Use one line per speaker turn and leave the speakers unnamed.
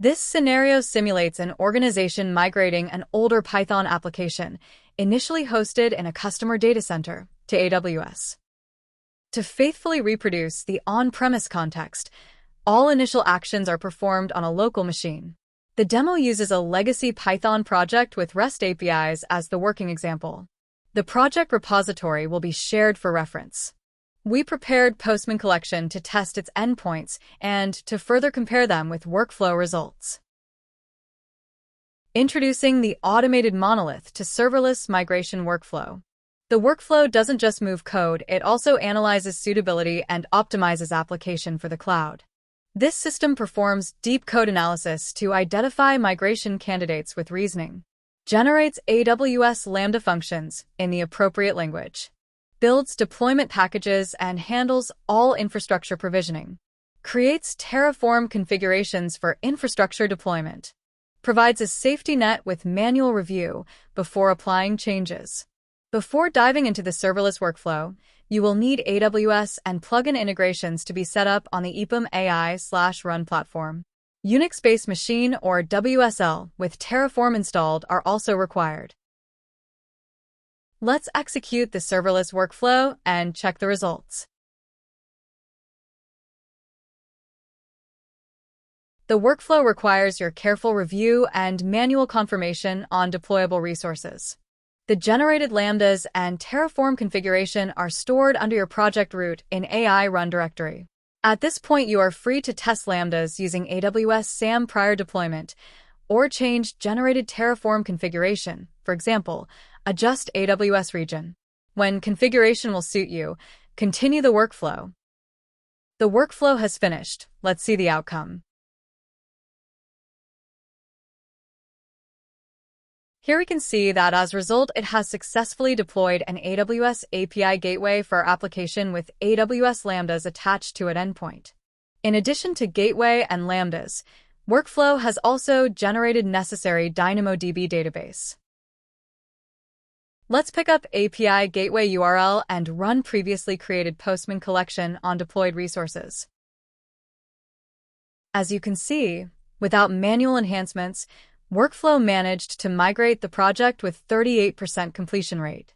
This scenario simulates an organization migrating an older Python application, initially hosted in a customer data center, to AWS. To faithfully reproduce the on-premise context, all initial actions are performed on a local machine. The demo uses a legacy Python project with REST APIs as the working example. The project repository will be shared for reference. We prepared Postman collection to test its endpoints and to further compare them with workflow results. Introducing the automated monolith to serverless migration workflow. The workflow doesn't just move code, it also analyzes suitability and optimizes application for the cloud. This system performs deep code analysis to identify migration candidates with reasoning, generates AWS Lambda functions in the appropriate language, builds deployment packages and handles all infrastructure provisioning, creates Terraform configurations for infrastructure deployment, provides a safety net with manual review before applying changes. Before diving into the serverless workflow, you will need AWS and plugin integrations to be set up on the EPAM AI/Run platform. Unix-based machine or WSL with Terraform installed are also required. Let's execute the serverless workflow and check the results. The workflow requires your careful review and manual confirmation on deployable resources. The generated Lambdas and Terraform configuration are stored under your project root in AI Run directory. At this point, you are free to test Lambdas using AWS SAM prior deployment, or change generated Terraform configuration, for example, adjust AWS region. When configuration will suit you, continue the workflow. The workflow has finished. Let's see the outcome. Here we can see that as a result, it has successfully deployed an AWS API gateway for our application with AWS Lambdas attached to an endpoint. In addition to gateway and Lambdas, workflow has also generated necessary DynamoDB database. Let's pick up API gateway URL and run previously created Postman collection on deployed resources. As you can see, without manual enhancements, workflow managed to migrate the project with 38% completion rate.